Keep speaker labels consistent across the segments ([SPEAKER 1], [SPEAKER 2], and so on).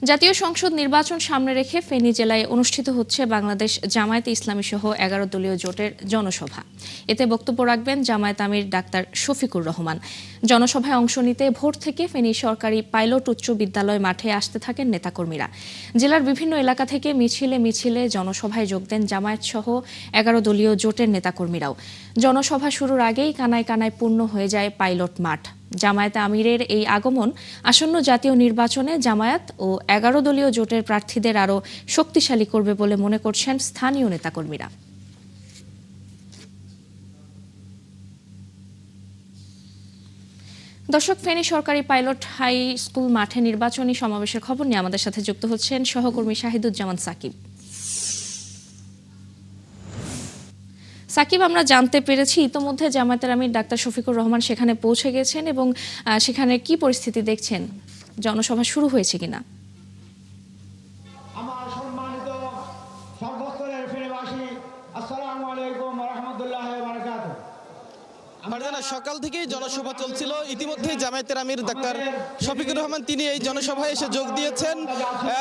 [SPEAKER 1] জাতীয় সংসদ নির্বাচন সামনে রেখে ফেনী জেলায় অনুষ্ঠিত হচ্ছে বাংলাদেশ জামায়াতে ইসলামী সহ 11 দলীয় জোটের জনসভা। এতে বক্তব্য রাখবেন জামায়াত আমির ডাক্তার শফিকুর রহমান। জনসভায় অংশ নিতে ভোর থেকে ফেনী সরকারি পাইলট উচ্চ বিদ্যালয় মাঠে আসতে থাকেন নেতাকর্মীরা। জেলার বিভিন্ন এলাকা থেকে মিছিলে জনসভায় যোগ দেন জামায়াত সহ 11 দলীয় জোটের নেতাকর্মীরাও। জনসভা শুরুর আগেই কানায় কানায় পূর্ণ হয়ে যায় পাইলট মাঠ। জামায়াতে আমিরের এই আগমন আসন্ন জাতীয় নির্বাচনে জামায়াত ও 11 দলীয় জোটের প্রার্থীদের আরও শক্তিশালী করবে বলে মনে করছেন স্থানীয় নেতাকর্মীরা। দর্শক, ফেনী সরকারি পাইলট হাই স্কুল মাঠে নির্বাচনী সমাবেশের খবর নিয়ে আমাদের সাথে যুক্ত হচ্ছেন সহকর্মী শাহিদুজ্জামান সাকিব। সাকিব, আমরা জানতে পেরেছি ইতোমধ্যে জামায়াতের আমির ডাক্তার শফিকুর রহমান সেখানে পৌঁছে গেছেন এবং সেখানে কি পরিস্থিতি দেখছেন, জনসভা শুরু হয়েছে কিনা?
[SPEAKER 2] আমার সম্মানিত সর্বস্তরের ফেনীবাসী, আসসালামু আলাইকুম ওয়া রাহমাতুল্লাহি ওয়া বারাকাতুহু।
[SPEAKER 3] সকাল থেকেই জনসভা চলছিল। ইতিমধ্যে জামায়াতের আমির ডাক্তার শফিকুর রহমান তিনি এই জনসভায় এসে যোগ দিয়েছেন।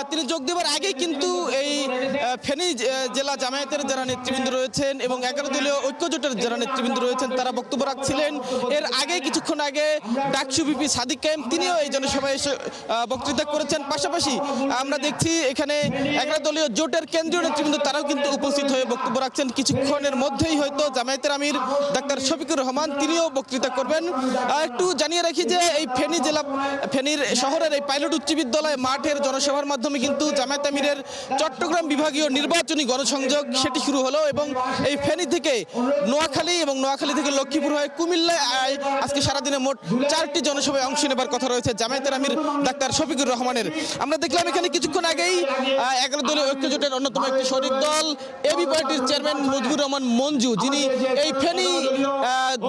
[SPEAKER 3] তিনি যোগ দেওয়ার আগেই কিন্তু এই ফেনী জেলা জামায়াতের যারা নেতৃবৃন্দ রয়েছেন এবং 11 দলীয় ঐক্য জোটের যারা নেতৃবৃন্দ রয়েছেন তারা বক্তব্য রাখছিলেন। এর আগে কিছুক্ষণ আগে ডাকসু ভিপি সাদিক কায়েম তিনিও এই জনসভায় এসে বক্তৃতা করেছেন। পাশাপাশি আমরা দেখছি এখানে 11 দলীয় জোটের কেন্দ্রীয় নেতৃবৃন্দ তারাও কিন্তু উপস্থিত হয়ে বক্তব্য রাখছেন। কিছুক্ষণের মধ্যেই হয়তো জামায়াতের আমির ডাক্তার শফিকুর রহমান তিনিও বক্তৃতা করবেন। একটু জানিয়ে রাখি যে এই ফেনীর শহরের এই পাইলট উচ্চ বিদ্যালয় মাঠের জনসভার মাধ্যমে কিন্তু জামায়াত আমিরের চট্টগ্রাম বিভাগীয় নির্বাচনী গণসংযোগ সেটি শুরু হলো এবং এই ফেনী থেকে নোয়াখালী এবং নোয়াখালী থেকে লক্ষ্মীপুর হয়ে কুমিল্লায় আজকে সারাদিনে মোট 4টি জনসভায় অংশ নেবার কথা রয়েছে জামায়াতের আমির ডাক্তার শফিকুর রহমানের। আমরা দেখলাম এখানে কিছুক্ষণ আগেই 11 দলীয় ঐক্য জোটের অন্যতম একটি শরিক দল এবি পার্টির চেয়ারম্যান মুজিবুর রহমান মঞ্জু, যিনি এই ফেনী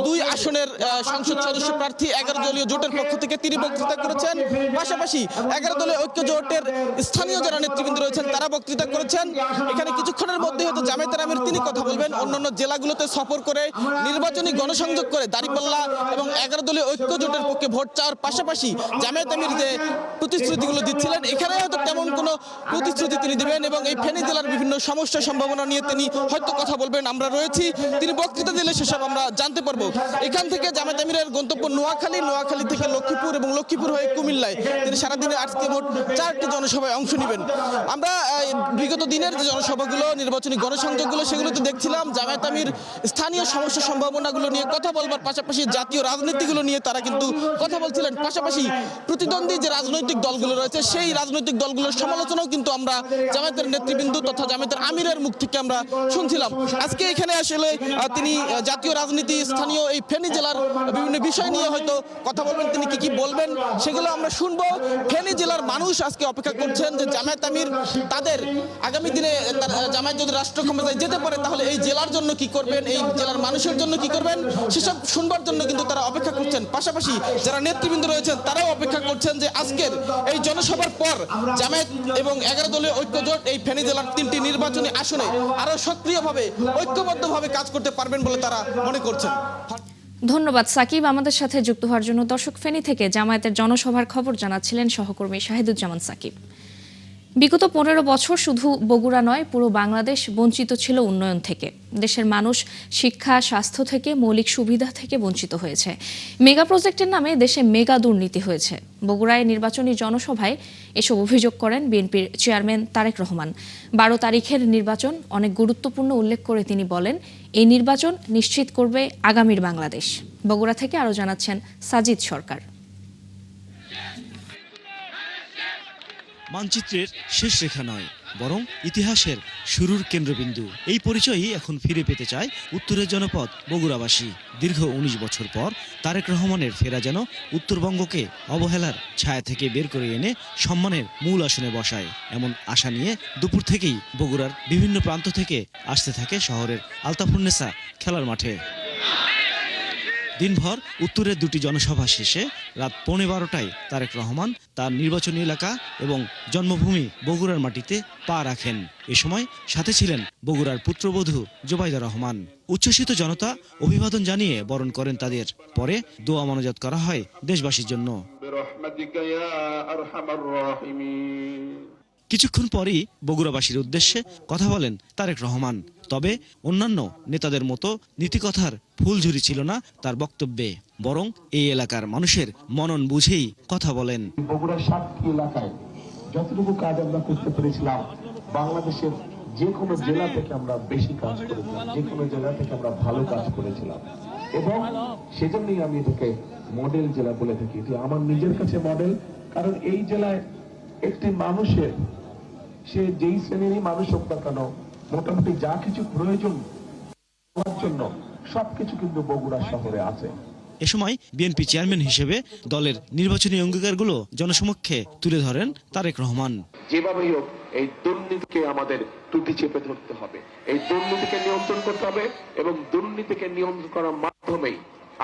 [SPEAKER 3] 2 আসনের সংসদ সদস্য প্রার্থী 11 দলীয় জোটের পক্ষ থেকে তিনি বক্তৃতা করেছেন। পাশাপাশি 11 দলীয় ঐক্য জোটের স্থানীয় যারা নেতৃবৃন্দ রয়েছেন তারা বক্তৃতা করেছেন। এখানে কিছুক্ষণের মধ্যে হয়তো জামায়াতের আমির তিনি কথা বলবেন। অন্যান্য জেলাগুলোতে সফর করে নির্বাচনী গণসংযোগ করে দাঁড়িপাল্লা এবং 11 দলীয় ঐক্য জোটের পক্ষে ভোট চাওয়ার পাশাপাশি জামায়াত আমির যে প্রতিশ্রুতিগুলো দিচ্ছিলেন এখানে হয়তো তেমন কোনো প্রতিশ্রুতি তিনি দেবেন এবং এই ফেনী জেলার বিভিন্ন সমস্যা সম্ভাবনা নিয়ে তিনি হয়তো কথা বলবেন। আমরা রয়েছি, তিনি বক্তৃতা দিলে সেসব আমরা জানতে পারবো। এখান থেকে জামায়াত আমিরের গন্তব্য নোয়াখালী থেকে লক্ষ্মীপুর এবং লক্ষ্মীপুর হয়ে কুমিল্লায় তিনি সারাদিনে আজকে মোট 4টি জনসভায় অংশ নেবেন। আমরা বিগত দিনের যে জনসভাগুলো নির্বাচনী গণসংযোগগুলো সেগুলোতে দেখছিলাম জামায়াত আমির স্থানীয় সমস্যা সম্ভাবনাগুলো নিয়ে কথা বলবার পাশাপাশি জাতীয় রাজনীতিগুলো নিয়ে তারা কিন্তু কথা বলছিলেন। পাশাপাশি প্রতিদ্বন্দ্বী যে রাজনৈতিক দলগুলো রয়েছে সেই রাজনৈতিক দলগুলোর সমালোচনাও কিন্তু আমরা জামায়াতের নেতৃবৃন্দ তথা জামায়াতের আমিরের মুখ থেকে আমরা শুনছিলাম। আজকে এখানে আসলে তিনি জাতীয় রাজনীতি, স্থানীয় এই ফেনী জেলার বিভিন্ন বিষয় নিয়ে হয়তো কথা বলবেন। তিনি কি বলবেন সেগুলো আমরা শুনবো। ফেনী জেলার মানুষ আজকে অপেক্ষা করছেন যে জামায়াত আমির তাদের আগামী দিনে জামায়াত যদি রাষ্ট্র ক্ষমতায় যেতে পারে তাহলে এই জেলার জন্য কি করবেন, এই জেলার মানুষের জন্য কি করবেন সেসব শুনবার জন্য কিন্তু তারা অপেক্ষা করছেন। পাশাপাশি যারা নেতৃবৃন্দ রয়েছেন তারাও অপেক্ষা করছেন যে আজকের এই জনসভার পর জামায়াত এবং 11 দলীয় ঐক্য জোট এই ফেনী জেলার 3টি নির্বাচনী আসনে আরো সক্রিয়ভাবে ঐক্যবদ্ধভাবে কাজ করতে পারবেন বলে তারা মনে করছেন।
[SPEAKER 1] ধন্যবাদ সাকিব আমাদের সাথে যুক্ত হওয়ার জন্য। দর্শক, ফেনী থেকে জামায়াতের জনসভার খবর জানাচ্ছিলেন সহকর্মী শাহিদুজ্জামান সাকিব। বিগত 15 বছর শুধু বগুড়া নয় পুরো বাংলাদেশ বঞ্চিত ছিল উন্নয়ন থেকে। দেশের মানুষ শিক্ষা, স্বাস্থ্য থেকে, মৌলিক সুবিধা থেকে বঞ্চিত হয়েছে। মেগা প্রজেক্টের নামে দেশে মেগা দুর্নীতি হয়েছে। বগুড়ায় নির্বাচনী জনসভায় এসব অভিযোগ করেন বিএনপির চেয়ারম্যান তারেক রহমান। 12 তারিখের নির্বাচন অনেক গুরুত্বপূর্ণ উল্লেখ করে তিনি বলেন, এই নির্বাচন নিশ্চিত করবে আগামীর বাংলাদেশ। বগুড়া থেকে আরও জানাচ্ছেন সাজিদ সরকার।
[SPEAKER 4] মানচিত্রের শেষ রেখা নয়, বরং ইতিহাসের শুরুর কেন্দ্রবিন্দু। এই পরিচয়ই এখন ফিরে পেতে চায় উত্তরের জনপদ বগুড়াবাসী। দীর্ঘ 19 বছর পর তারেক রহমানের ফেরা যেন উত্তরবঙ্গকে অবহেলার ছায়া থেকে বের করে এনে সম্মানের মূল আসনে বসায়। এমন আশা নিয়ে দুপুর থেকেই বগুড়ার বিভিন্ন প্রান্ত থেকে আসতে থাকে শহরের আলতাফুন্নেসা খেলার মাঠে। দিনভর উত্তরের 2টি জনসভা শেষে রাত 11:15টায় তারেক রহমান তার নির্বাচনী এলাকা এবং জন্মভূমি বগুড়ার মাটিতে পা রাখেন। এ সময় সাথে ছিলেন বগুড়ার পুত্রবধূ জোবাইদা রহমান। উচ্ছ্বসিত জনতা অভিবাদন জানিয়ে বরণ করেন তাদের। পরে দোয়া মোনাজাত করা হয় দেশবাসীর জন্য। কিছুক্ষণ পরই বগুড়াবাসীর উদ্দেশ্যে কথা বলেন তারেক রহমান। তবে অন্যান্য নেতাদের মতো নীতিকথার ফুলঝুরি ছিল না তার বক্তব্যে, বরং এই এলাকার মানুষের মনন বুঝেই কথা বলেন।
[SPEAKER 5] বগুড়ার 7টি এলাকায় যতটুকু কাজ আমরা করতে পেরেছিলাম, বাংলাদেশের যে কোনো জেলা থেকে আমরা বেশি কাজ করেছিলাম, যে কোনো জেলা থেকে আমরা ভালো কাজ করেছিলাম, এবং সেজন্যই আমি এটাকে মডেল জেলা বলে থাকি। এটি আমার নিজের কাছে মডেল, কারণ এই জেলায় একটি মানুষের, সে যেই শ্রেণীরই মানুষ হোক না কেন, মোটামুটি যা কিছু প্রয়োজন হওয়ার জন্য সবকিছু কিন্তু বগুড়া শহরে আছে।
[SPEAKER 4] এ সময় বিএনপি চেয়ারম্যান হিসেবে দলের নির্বাচনী অঙ্গীকারগুলো জনসমক্ষে তুলে ধরেন তারেক রহমান।
[SPEAKER 5] যেভাবেই হোক এই দুর্নীতিকে আমাদের টুটি চেপে ধরতে হবে, এই দুর্নীতিকে নিয়ন্ত্রণ করতে হবে, এবং দুর্নীতিকে নিয়ন্ত্রণ করার মাধ্যমেই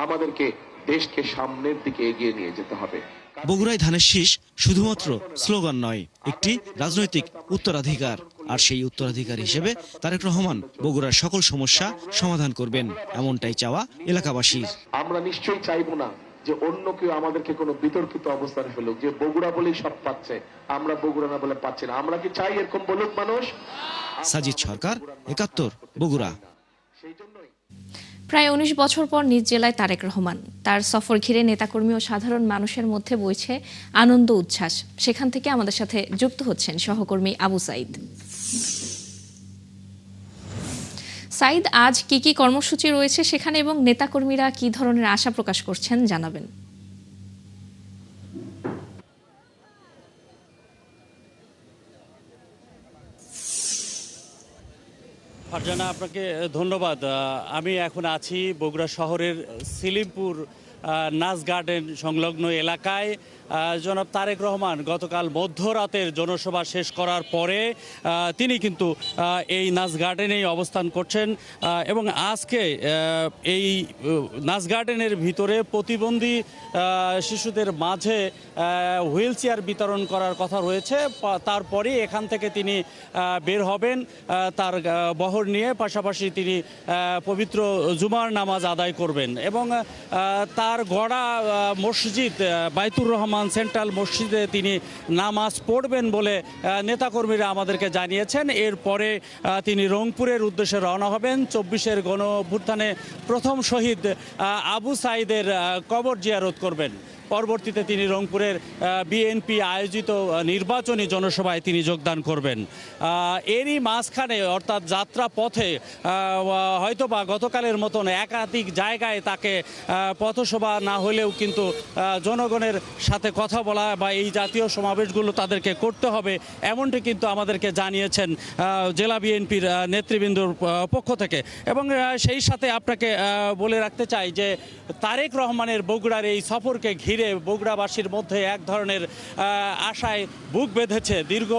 [SPEAKER 5] আমাদেরকে দেশকে সামনের দিকে এগিয়ে নিয়ে যেতে হবে।
[SPEAKER 4] বগুড়ায় ধানের শীষ শুধুমাত্র স্লোগান নয়, একটি রাজনৈতিক উত্তরাধিকার। আর সেই উত্তরাধিকার হিসেবে তারেক রহমান বগুড়ার সকল সমস্যা সমাধান করবেন, এমনটাই চাওয়া এলাকাবাসীর।
[SPEAKER 5] আমরা নিশ্চয়ই চাইবো না যে অন্য কেউ আমাদেরকে কোনো বিতর্কিত অবস্থানে ফেলুক, যে বগুড়া বলেই সব পাচ্ছে, আমরা বগুড়া না বলে পাচ্ছি না। আমরা কি চাই এরকম বলুক মানুষ?
[SPEAKER 4] সাজিদ সরকার, ৭১, বগুড়া।
[SPEAKER 1] প্রায় ১৯ বছর পর নিজ জেলায় তারেক রহমান। তার সফর ঘিরে নেতাকর্মী ও সাধারণ মানুষের মধ্যে বইছে আনন্দ উচ্ছ্বাস। সেখান থেকে আমাদের সাথে যুক্ত হচ্ছেন সহকর্মী আবু সাইদ। সাইদ, আজ কি কি কর্মসূচি রয়েছে সেখানে এবং নেতাকর্মীরা কি ধরনের আশা প্রকাশ করছেন জানাবেন।
[SPEAKER 6] ফারজানা, আপনাকে ধন্যবাদ। আমি এখন আছি বগুড়া শহরের সিলিমপুর নাচ গার্ডেন সংলগ্ন এলাকায়। জনাব তারেক রহমান গতকাল মধ্যরাতের জনসভা শেষ করার পরে তিনি কিন্তু এই নাচ গার্ডেনেই অবস্থান করছেন, এবং আজকে এই নাচ গার্ডেনের ভিতরে প্রতিবন্ধী শিশুদের মাঝে হুইল চেয়ার বিতরণ করার কথা রয়েছে। তারপরে এখান থেকে তিনি বের হবেন তার বহর নিয়ে, পাশাপাশি তিনি পবিত্র জুমার নামাজ আদায় করবেন, এবং তার গড়া মসজিদ বাইতুর রহমান সেন্ট্রাল মসজিদে তিনি নামাজ পড়বেন বলে নেতাকর্মীরা আমাদেরকে জানিয়েছেন। এরপরে তিনি রংপুরের উদ্দেশ্যে রওনা হবেন। ২৪-এর গণ অভ্যুত্থানে প্রথম শহীদ আবু সাইদের কবর জিয়ারত করবেন। পরবর্তীতে তিনি রংপুরের বিএনপি আয়োজিত নির্বাচনী জনসভায় তিনি যোগদান করবেন। এরই মাঝখানে অর্থাৎ যাত্রা পথে হয়তোবা গতকালের মতন একাধিক জায়গায় তাকে পথসভা না হলেও কিন্তু জনগণের সাথে কথা বলা বা এই জাতীয় সমাবেশগুলো তাদেরকে করতে হবে, এমনটি কিন্তু আমাদেরকে জানিয়েছেন জেলা বিএনপির নেতৃবৃন্দর পক্ষ থেকে। এবং সেই সাথে আপনাকে বলে রাখতে চাই যে তারেক রহমানের বগুড়ার এই সফরকে ঘিরে বগুড়াবাসীর মধ্যে এক ধরনের আশায় বুক বেঁধেছে। দীর্ঘ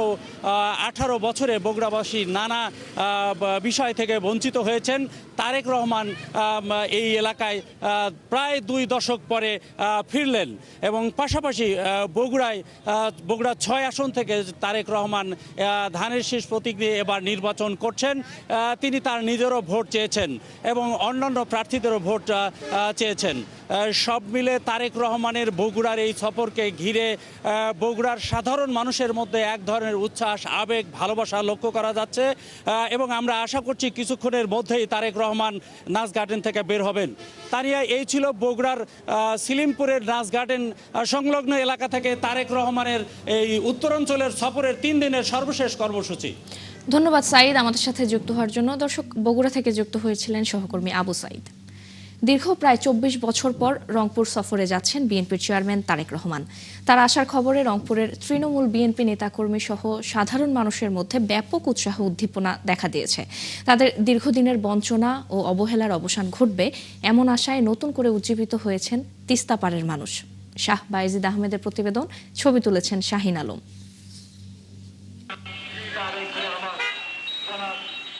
[SPEAKER 6] 18 বছরে বগুড়াবাসী নানা বিষয় থেকে বঞ্চিত হয়েছেন। তারেক রহমান এই এলাকায় প্রায় 2 দশক পরে ফিরলেন, এবং পাশাপাশি বগুড়া 6 আসন থেকে তারেক রহমান ধানের শীষ প্রতীক নিয়ে এবার নির্বাচন করছেন। তিনি তার নিজেরও ভোট চেয়েছেন এবং অন্যান্য প্রার্থীদেরও ভোট চেয়েছেন। সব মিলে তারেক রহমানের বগুড়ার এই সফরকে ঘিরে বগুড়ার সাধারণ মানুষের মধ্যে এক ধরনের উচ্ছ্বাস, আবেগ, ভালোবাসা লক্ষ্য করা যাচ্ছে, এবং আমরা আশা করছি কিছুক্ষণের মধ্যেই তারেক রহমান নাচ গার্ডেন থেকে বের হবেন। তানিয়া, এই ছিল বগুড়ার সিলিমপুরের নাচ গার্ডেন সংলগ্ন এলাকা থেকে তারেক রহমানের এই উত্তরাঞ্চলের সফরের 3 দিনের সর্বশেষ কর্মসূচি।
[SPEAKER 1] ধন্যবাদ সাইদ আমাদের সাথে যুক্ত হওয়ার জন্য। দর্শক, বগুড়া থেকে যুক্ত হয়েছিলেন সহকর্মী আবু সাইদ। দীর্ঘ প্রায় 24 বছর পর রংপুর সফরে যাচ্ছেন বিএনপির চেয়ারম্যান তারেক রহমান। তার আসার খবরে রংপুরের তৃণমূল বিএনপি নেতাকর্মী সহ সাধারণ মানুষের মধ্যে ব্যাপক উৎসাহ উদ্দীপনা দেখা দিয়েছে। তাদের দীর্ঘদিনের বঞ্চনা ও অবহেলার অবসান ঘটবে এমন আশায় নতুন করে উজ্জীবিত হয়েছেন তিস্তা পাড়ের মানুষ। শাহ বায়েজিদ আহমেদের প্রতিবেদন, ছবি তুলেছেন শাহিন আলম।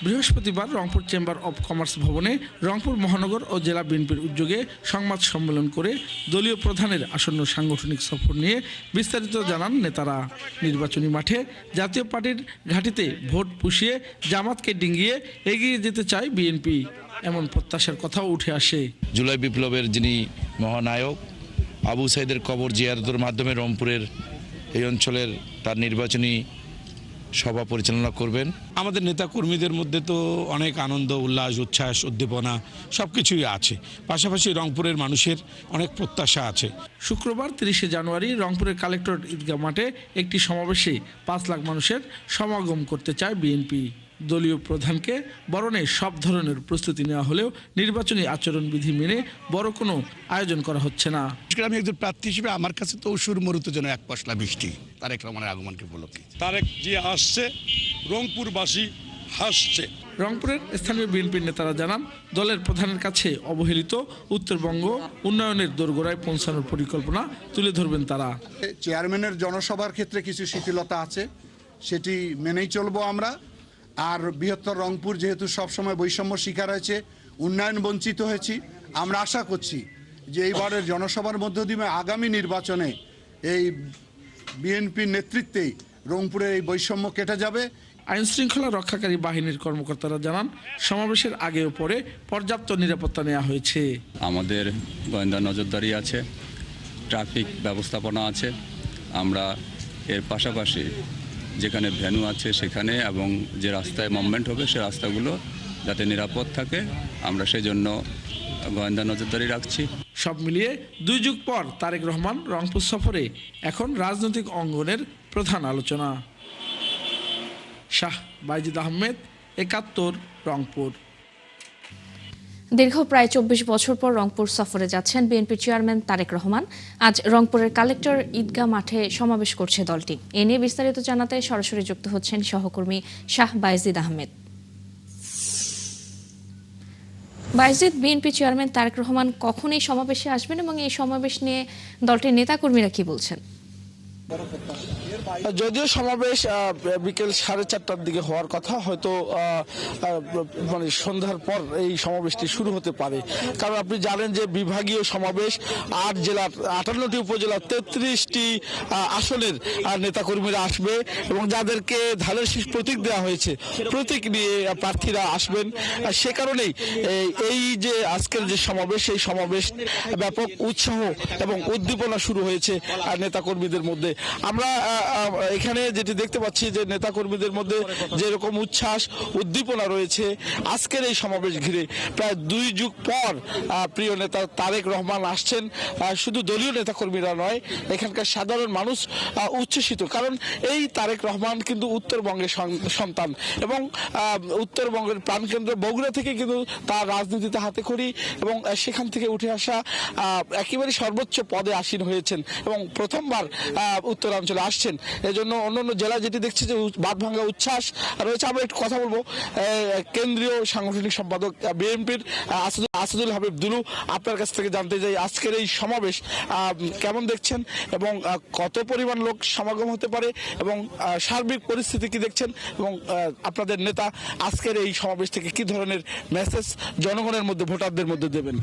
[SPEAKER 7] বৃহস্পতিবার রংপুর চেম্বার অব কমার্স ভবনে রংপুর মহানগর ও জেলা বিএনপির উদ্যোগে সংবাদ সম্মেলন করে দলীয় প্রধানের আসন্ন সাংগঠনিক সফর নিয়ে বিস্তারিত জানান নেতারা। নির্বাচনী মাঠে জাতীয় পার্টির ঘাঁটিতে ভোট পুষিয়ে জামাতকে ডিঙ্গিয়ে এগিয়ে যেতে চায় বিএনপি, এমন প্রত্যাশার কথাও উঠে আসে।
[SPEAKER 8] জুলাই বিপ্লবের যিনি মহানায়ক আবু সাইদের কবর জিয়ারতের মাধ্যমে রংপুরের এই অঞ্চলের তার নির্বাচনী সভা পরিচালনা করবেন।
[SPEAKER 9] আমাদের নেতা কর্মীদের মধ্যে তো অনেক আনন্দ, উল্লাস, উচ্ছ্বাস, উদ্দীপনা সব কিছুই আছে। পাশাপাশি রংপুরের মানুষের অনেক প্রত্যাশা আছে।
[SPEAKER 7] শুক্রবার 30শে জানুয়ারি রংপুরের কালেক্টরেট ঈদগাহ মাঠে একটি সমাবেশে 5 লাখ মানুষের সমাগম করতে চায় বিএনপি। দলীয় প্রধানকে বরণে সব ধরনের প্রস্তুতি নেওয়া হলেও নির্বাচনী আচরণবিধি মেনে বড় কোনো আয়োজন করা হচ্ছে না।
[SPEAKER 9] আমি একজন প্রার্থী হিসেবে আমার কাছে তো অসুর মরুতে যেন এক পশলা বৃষ্টি তারেক রহমানের আগমনকে উপলক্ষে।
[SPEAKER 10] তারেক যে আসছে, রংপুরবাসী হাসছে।
[SPEAKER 7] রংপুরের স্থানীয় বিএনপির নেতারা জানান, দলের প্রধানের কাছে অবহেলিত উত্তরবঙ্গ উন্নয়নের দোরগোড়ায় পৌঁছানোর পরিকল্পনা তুলে ধরবেন তারা।
[SPEAKER 11] চেয়ারম্যানের জনসভার ক্ষেত্রে কিছু শিথিলতা আছে, সেটি মেনেই চলবো আমরা। আর বৃহত্তর রংপুর যেহেতু সবসময় বৈষম্য শিকার হয়েছে, উন্নয়ন বঞ্চিত হয়েছি, আমরা আশা করছি যে এইবারের জনসভার মধ্য দিয়ে আগামী নির্বাচনে এই বিএনপির নেতৃত্বেই রংপুরের এই বৈষম্য কেটে যাবে।
[SPEAKER 7] আইন শৃঙ্খলা রক্ষাকারী বাহিনীর কর্মকর্তারা জানান, সমাবেশের আগে ও পরে পর্যাপ্ত নিরাপত্তা নেওয়া হয়েছে।
[SPEAKER 12] আমাদের গোয়েন্দা নজরদারি আছে, ট্রাফিক ব্যবস্থাপনা আছে। আমরা এর পাশাপাশি যেখানে ভেন্যু আছে সেখানে এবং যে রাস্তায় মুভমেন্ট হবে সে রাস্তাগুলো যাতে নিরাপদ থাকে, আমরা সেই জন্য গোয়েন্দা নজরদারি রাখছি।
[SPEAKER 7] সব মিলিয়ে 2 যুগ পর তারেক রহমান রংপুর সফরে এখন রাজনৈতিক অঙ্গনের প্রধান আলোচনা। শাহ বাইজিদ আহমেদ, 71, রংপুর।
[SPEAKER 1] দীর্ঘ প্রায় 24 বছর পর রংপুর সফরে যাচ্ছেন বিএনপির চেয়ারম্যান তারেক রহমান। আজ রংপুরের কালেক্টর ঈদগাহ মাঠে সমাবেশ করছে দলটি। এ নিয়ে বিস্তারিত জানাতে সরাসরি যুক্ত হচ্ছেন সহকর্মী শাহ বাইজিদ আহমেদ। বাইজিদ, বিএনপি চেয়ারম্যান তারেক রহমান কখন এই সমাবেশে আসবেন এবং এই সমাবেশ নিয়ে দলটির নেতাকর্মীরা কি বলছেন?
[SPEAKER 13] যদিও সমাবেশ বিকেল 4:30টার দিকে হওয়ার কথা, হয়তো মানে সন্ধ্যার পর এই সমাবেশটি শুরু হতে পারে। কারণ আপনি জানেন যে বিভাগীয় সমাবেশ 8 জেলার 58টি উপজেলার 33টি আসনের নেতাকর্মীরা আসবে এবং যাদেরকে ধানের শীষ প্রতীক দেওয়া হয়েছে, প্রতীক নিয়ে প্রার্থীরা আসবেন। সে কারণেই এই যে আজকের যে সমাবেশ, সেই সমাবেশ ব্যাপক উৎসাহ এবং উদ্দীপনা শুরু হয়েছে নেতাকর্মীদের মধ্যে। আমরা এখানে যেটি দেখতে পাচ্ছি যে নেতাকর্মীদের মধ্যে যেরকম উচ্ছ্বাস উদ্দীপনা রয়েছে আজকের এই সমাবেশ ঘিরে। প্রায় 2 যুগ পর প্রিয় নেতা তারেক রহমান আসছেন। শুধু দলীয় নেতাকর্মীরা নয়, এখানকার সাধারণ মানুষ উচ্ছ্বসিত। কারণ এই তারেক রহমান কিন্তু উত্তরবঙ্গের সন্তান এবং উত্তরবঙ্গের প্রাণকেন্দ্র বগুড়া থেকে কিন্তু তার রাজনীতিতে হাতে খড়ি এবং সেখান থেকে উঠে আসা একেবারে সর্বোচ্চ পদে আসীন হয়েছেন এবং প্রথমবার উত্তরাঞ্চলে আসছেন। এজন্য অন্যান্য জেলা যেটি দেখছি যে বাঁধভাঙ্গা উচ্ছ্বাস রয়েছে। আমরা একটু কথা বলবো কেন্দ্রীয় সাংগঠনিক সম্পাদক বিএনপির আসাদুল হাবিব দুলু, আপনার কাছ থেকে জানতে চাই আজকের এই সমাবেশ কেমন দেখছেন এবং কত পরিমাণ লোক সমাগম হতে পারে এবং সার্বিক পরিস্থিতি কি দেখছেন এবং আপনাদের নেতা আজকের এই সমাবেশ থেকে কি ধরনের মেসেজ জনগণের মধ্যে, ভোটারদের মধ্যে দেবেন?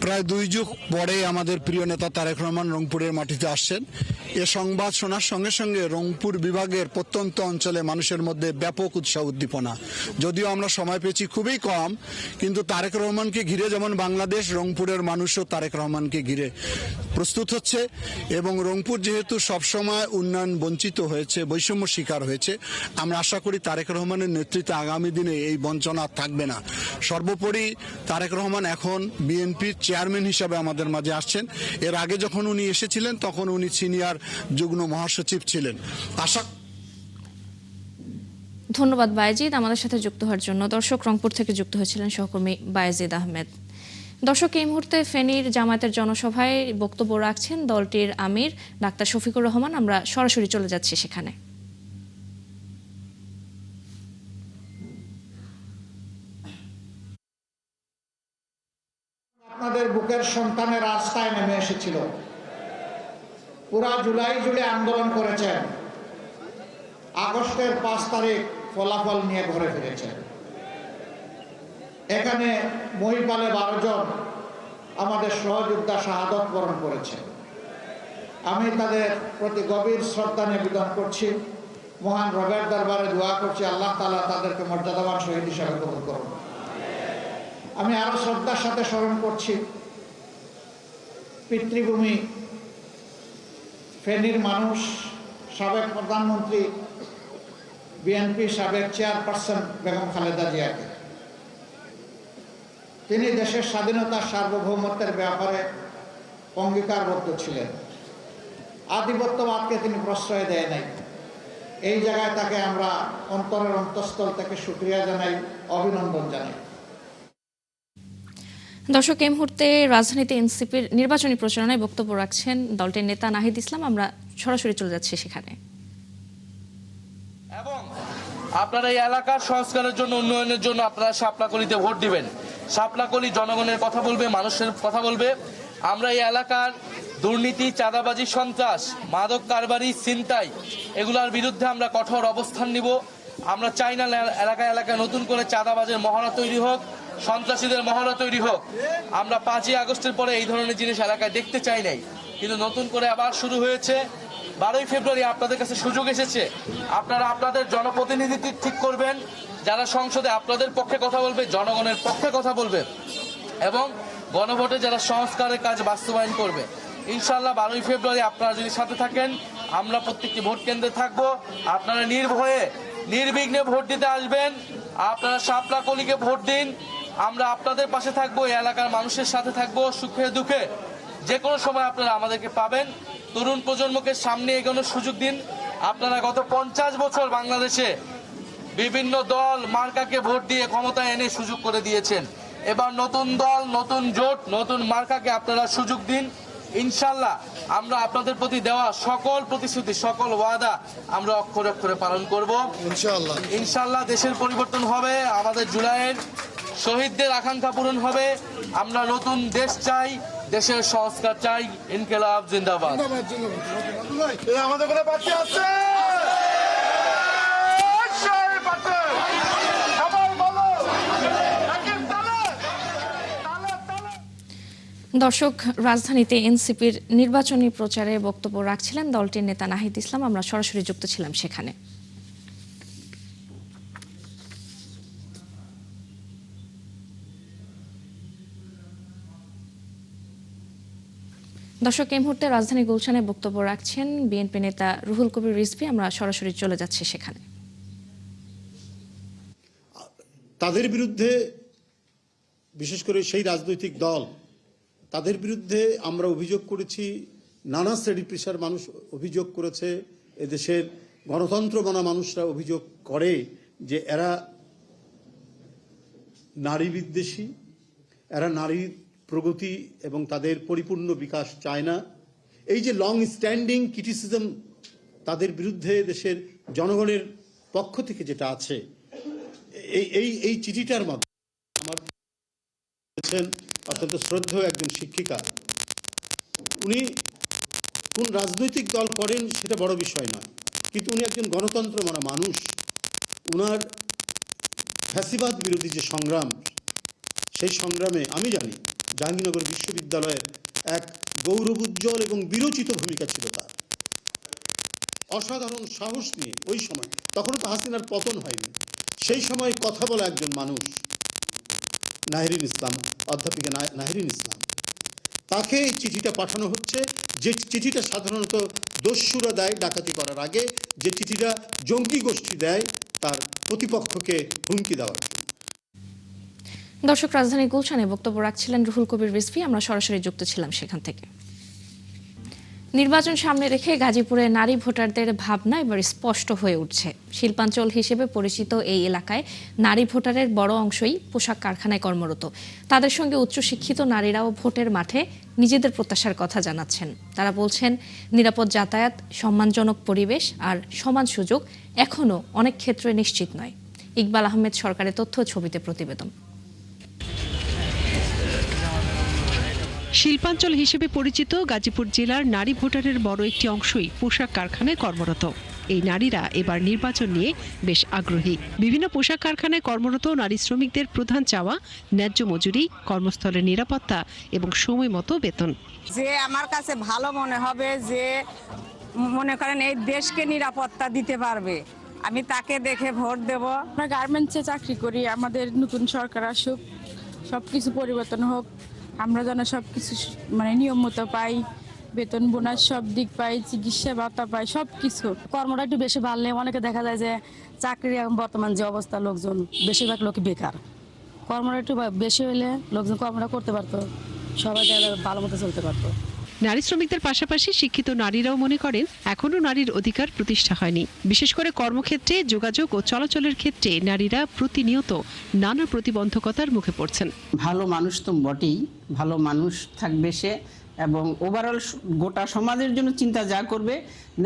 [SPEAKER 11] প্রায় 2 যুগ পরে আমাদের প্রিয় নেতা তারেক রহমান রংপুরের মাটিতে আসছেন। এ সংবাদ শোনার সঙ্গে সঙ্গে রংপুর বিভাগের প্রত্যন্ত অঞ্চলে মানুষের মধ্যে ব্যাপক উৎসাহ উদ্দীপনা। যদিও আমরা সময় পেয়েছি খুবই কম, কিন্তু তারেক রহমানকে ঘিরে যেমন বাংলাদেশ, রংপুরের মানুষও তারেক রহমানকে ঘিরে প্রস্তুত হচ্ছে। এবং রংপুর যেহেতু সবসময় উন্নয়ন বঞ্চিত হয়েছে, বৈষম্য শিকার হয়েছে, আমরা আশা করি তারেক রহমানের নেতৃত্বে আগামী দিনে এই বঞ্চনা থাকবে না। সর্বোপরি তারেক রহমান এখন বিএনপির চেয়ারম্যান হিসাবে আমাদের মাঝে আসছেন। এর আগে যখন উনি এসেছিলেন তখন উনি সিনিয়র যুগ্ম মহাসচিব ছিলেন।
[SPEAKER 1] ধন্যবাদ বাইজিদ আমাদের সাথে যুক্ত হওয়ার জন্য। দর্শক, রংপুর থেকে যুক্ত হয়েছিলেন সহকর্মী বাইজিদ আহমেদ। দর্শক, এই মুহূর্তে ফেনীর জামায়াতের জনসভায় বক্তব্য রাখছেন দলটির আমির ডাক্তার শফিকুর রহমান। আমরা সরাসরি চলে যাচ্ছি সেখানে।
[SPEAKER 2] আপনাদের বুকের সন্তানের রাস্তায় নেমে এসেছিল, পুরা জুলাই জুড়ে আন্দোলন করেছেন, আগস্টের 5 তারিখ ফলাফল নিয়ে ঘরে ফিরেছেন। এখানে মহিপালে 12 জন আমাদের সহযোদ্ধা শাহাদত বরণ করেছে। আমি তাদের প্রতি গভীর শ্রদ্ধা নিবেদন করছি, মহান রবের দরবারে দোয়া করছি আল্লাহ তাআলা তাদেরকে মর্যাদাবান শহীদ হিসাবে কবুল করুন। আমি আরো শ্রদ্ধার সাথে স্মরণ করছি পিতৃভূমি ফেনীর মানুষ, সাবেক প্রধানমন্ত্রী বিএনপি সাবেক চেয়ারপারসন বেগম খালেদা জিয়াকে। তিনি দেশের স্বাধীনতা সার্বভৌমত্বের ব্যাপারে অঙ্গীকারবদ্ধ ছিলেন। আধিপত্যবাদকে তিনি প্রশ্রয় দেয় নাই। এই জায়গায় তাকে আমরা অন্তরের অন্তঃস্থল থেকে শুকরিয়া জানাই, অভিনন্দন জানাই।
[SPEAKER 1] দর্শক, এই মুহূর্তে রাজধানীতে এনসিপির নির্বাচনী প্রচারণায় বক্তব্য রাখছেন দলটির নেতা নাহিদ ইসলাম। আমরা সরাসরি চলে যাচ্ছি সেখানে।
[SPEAKER 14] এবং আপনারা এই এলাকার সংস্কারের জন্য, উন্নয়নের জন্য আপনারা শাপলাকলিতে ভোট দিবেন। শাপলাকলি জনগণের কথা বলবে, মানুষের কথা বলবে। আমরা এই এলাকার দুর্নীতি, চাঁদাবাজি, সন্ত্রাস, মাদক কারবারি, ছিনতাই এগুলোর বিরুদ্ধে আমরা কঠোর অবস্থান নিব। আমরা চাই না এলাকায় এলাকায় নতুন করে চাঁদাবাজের মহড়া তৈরি হোক, সন্ত্রাসীদের মহড়া তৈরি হোক। আমরা 5ই আগস্টের পরে এই ধরনের জিনিস এলাকায় দেখতে চাই নাই, কিন্তু নতুন করে আবার শুরু হয়েছে। 12ই ফেব্রুয়ারি আপনাদের কাছে সুযোগ এসেছে, আপনারা আপনাদের জনপ্রতিনিধি ঠিক করবেন, যারা সংসদে আপনাদের পক্ষে কথা বলবে, জনগণের পক্ষে কথা বলবে এবং গণভোটে যারা সংস্কারের কাজ বাস্তবায়ন করবে। ইনশাল্লাহ 12ই ফেব্রুয়ারি আপনারা যদি সাথে থাকেন, আমরা প্রত্যেকটি ভোট কেন্দ্রে থাকবো। আপনারা নির্ভয়ে নির্বিঘ্নে ভোট দিতে আসবেন। আপনারা শাপলাকলিকে ভোট দিন। আমরা আপনাদের পাশে থাকবো, এই এলাকার মানুষের সাথে থাকবো, সুখে দুঃখে যে কোনো সময় আপনারা আমাদেরকে পাবেন। তরুণ প্রজন্মকে সামনে এগোনোর সুযোগ দিন। আপনারা গত 50 বছর বাংলাদেশে বিভিন্ন দল মার্কাকে ভোট দিয়ে ক্ষমতা এনে সুযোগ করে দিয়েছেন। এবার নতুন দল, নতুন জোট, নতুন মার্কাকে আপনারা সুযোগ দিন। ইনশাল্লাহ আমরা আপনাদের প্রতি দেওয়া সকল প্রতিশ্রুতি, সকল ওয়াদা আমরা অক্ষরে অক্ষরে পালন করব। ইনশাল্লাহ দেশের পরিবর্তন হবে, আমাদের জুলাইয়ের শহীদদের আকাঙ্ক্ষা পূরণ হবে। আমরা নতুন দেশ চাই, দেশের সংস্কার চাই। ইনকিলাব জিন্দাবাদ। আমাদের কোনো বাকি আছে?
[SPEAKER 1] দর্শক, রাজধানীতে এনসিপির নির্বাচনী প্রচারে বক্তব্য রাখছিলেন দলটির নেতা নাহিদ ইসলাম। আমরা সরাসরি যুক্ত ছিলাম সেখানে। দর্শক, এই মুহূর্তে রাজধানী গুলশানে বক্তব্য রাখছেন বিএনপি নেতা রুহুল কবির রিজভী। আমরা সরাসরি চলে যাচ্ছি সেখানে।
[SPEAKER 15] তাদের বিরুদ্ধে, বিশেষ করে সেই রাজনৈতিক দল, তাদের বিরুদ্ধে আমরা অভিযোগ করেছি। নানা শ্রেণী পেশার মানুষ অভিযোগ করেছে, এদেশের গণতন্ত্র মানা মানুষরা অভিযোগ করে যে এরা নারী বিদ্বেষী, এরা নারীর প্রগতি এবং তাদের পরিপূর্ণ বিকাশ চায় না। এই যে লং স্ট্যান্ডিং ক্রিটিসিজম তাদের বিরুদ্ধে দেশের জনগণের পক্ষ থেকে যেটা আছে, এই চিঠিটার মাধ্যমে আমার অত্যন্ত শ্রদ্ধেয় একজন শিক্ষিকা, উনি কোন রাজনৈতিক দল করেন সেটা বড় বিষয় নয়, কিন্তু উনি একজন গণতন্ত্র মানা মানুষ। উনার ফ্যাসিবাদ বিরোধী যে সংগ্রাম, সেই সংগ্রামে আমি জানি জাহাঙ্গীরনগর বিশ্ববিদ্যালয়ের এক গৌরবোজ্জ্বল এবং বিরচিত ভূমিকা ছিল তার। অসাধারণ সাহস নিয়ে ওই সময়, তখনও তো হাসিনার পতন হয়নি, সেই সময় কথা বলা একজন মানুষ নাহরিন ইসলাম, অধ্যাপিকা নাহরিন ইসলাম, তাকে এই চিঠিটা পাঠানো হচ্ছে। যে চিঠিটা সাধারণত দস্যুরা দেয় ডাকাতি করার আগে, যে চিঠিটা জঙ্গি গোষ্ঠী দেয় তার প্রতিপক্ষকে হুমকি দেওয়ার জন্য।
[SPEAKER 1] দর্শক, রাজধানী গুলশানে বক্তব্য রাখছিলেন রুহুল কবির রিজভী। আমরা সরাসরি যুক্ত ছিলাম সেখান থেকে। নির্বাচন সামনে রেখে গাজীপুরে নারী ভোটারদের ভাবনা এবার স্পষ্ট হয়ে উঠছে। শিল্পাঞ্চল হিসেবে পরিচিত এই এলাকায় নারী ভোটারের বড় অংশই পোশাক কারখানায় কর্মরত। তাদের সঙ্গে উচ্চশিক্ষিত নারীরাও ভোটের মাঠে নিজেদের প্রত্যাশার কথা জানাচ্ছেন। তারা বলছেন, নিরাপদ যাতায়াত, সম্মানজনক পরিবেশ আর সমান সুযোগ এখনও অনেক ক্ষেত্রে নিশ্চিত নয়। ইকবাল আহমেদ সরকারের তথ্য ছবিতে প্রতিবেদন।
[SPEAKER 16] শিল্পাঞ্চল হিসেবে পরিচিত গাজীপুর জেলার নারী ভোটারের বড় একটি অংশই পোশাক কারখানায় কর্মরত। এই নারীরা এবার নির্বাচন নিয়ে বেশ আগ্রহী। বিভিন্ন পোশাক কারখানায় কর্মরত নারী শ্রমিকদের প্রধান চাওয়া ন্যায্য মজুরি, কর্মস্থলের নিরাপত্তা এবং সময় মতো বেতন।
[SPEAKER 17] যে আমার কাছে ভালো মনে হবে, যে মনে করেন এই দেশকে নিরাপত্তা দিতে পারবে, আমি তাকে দেখে ভোট দেব।
[SPEAKER 18] আমরা গার্মেন্টসে চাকরি করি, আমাদের নতুন সরকার আসুক, সবকিছু পরিবর্তন হোক, আমরা যেন সবকিছু নিয়ম মতো পাই, বেতন বোনাস সব দিক পাই, চিকিৎসা ভাতা পাই, সব কিছু।
[SPEAKER 19] কর্মটা একটু বেশি বাড়লে অনেকে দেখা যায় যে চাকরি এখন বর্তমান যে অবস্থা, লোকজন বেশিরভাগ লোক বেকার। কর্মটা একটু বেশি হইলে লোকজন কর্মটা করতে পারতো, সবাই ভালো মতো চলতে পারতো।
[SPEAKER 16] নারী শ্রমিকদের পাশাপাশি শিক্ষিত নারীরাও মনে করেন এখনও নারীর অধিকার প্রতিষ্ঠা হয়নি। বিশেষ করে কর্মক্ষেত্রে, যোগাযোগ ও চলাচলের ক্ষেত্রে নারীরা প্রতিনিয়ত নানা প্রতিবন্ধকতার মুখে পড়ছেন।
[SPEAKER 20] ভালো মানুষ তো বটেই, ভালো মানুষ থাকবে সে, এবং ওভারঅল গোটা সমাজের জন্য চিন্তা যা করবে,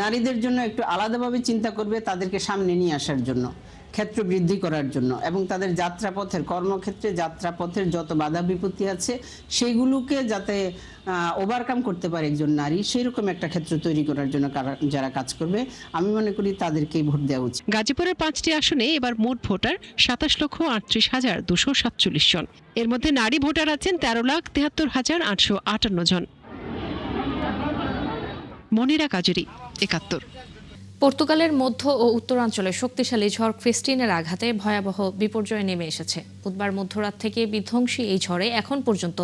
[SPEAKER 20] নারীদের জন্য একটু আলাদাভাবে চিন্তা করবে, তাদেরকে সামনে নিয়ে আসার জন্য, ক্ষেত্র বৃদ্ধি করার জন্য, এবং তাদের যাত্রাপথের, কর্মক্ষেত্রে যাত্রাপথের যত বাধা বিপত্তি আছে সেইগুলোকে যাতে ওভারকাম করতে পারে একজন নারী, সেই রকম একটা ক্ষেত্র তৈরি করার জন্য যারা কাজ করবে, আমি মনে করি তাদেরকেই ভোট দেওয়া উচিত।
[SPEAKER 16] গাজীপুরের 5টি আসনে এবার মোট ভোটার 27,38,247 জন। এর মধ্যে নারী ভোটার আছেন 13,73,858 জন। মনিরা কাজুরি, 71।
[SPEAKER 1] পর্তুগালের মধ্য ও উত্তরাঞ্চলে শক্তিশালী ঝড় ক্রিস্টিনের আঘাতে ভয়াবহ বিপর্যয় নেমে এসেছে। বুধবার মধ্যরাত থেকে বিধ্বংসী এই ঝড়ে এখন পর্যন্ত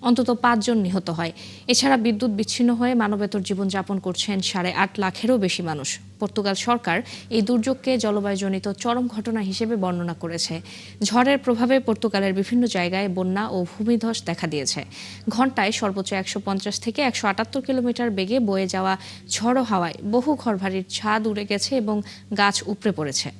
[SPEAKER 1] অন্তত 5 জন নিহত হয়। এছাড়া বিদ্যুৎ বিচ্ছিন্ন হয়ে মানবেতর জীবনযাপন করছেন 8.5 লাখেরও বেশি মানুষ। পর্তুগাল সরকার এই দুর্যোগকে জলবায়ুজনিত চরম ঘটনা হিসেবে বর্ণনা করেছে। ঝড়ের প্রভাবে পর্তুগালের বিভিন্ন জায়গায় বন্যা ও ভূমিধস দেখা দিয়েছে। ঘণ্টায় সর্বোচ্চ 150 থেকে 178 কিলোমিটার বেগে বয়ে যাওয়া ঝড়ো হাওয়ায় বহু ঘরবাড়ির ছাদ উড়ে গেছে এবং গাছ উপড়ে পড়েছে।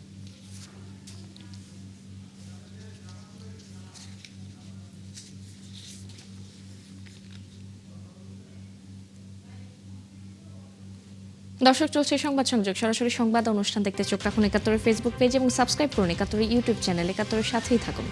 [SPEAKER 1] দর্শক, চলছে সংবাদ সংযোগ। সরাসরি সংবাদ অনুষ্ঠান দেখতে চোখ রাখুন 71 ফেসবুক পেজ এবং সাবস্ক্রাইব করুন 71 ইউটিউব চ্যানেল। 71 সাথেই থাকুন।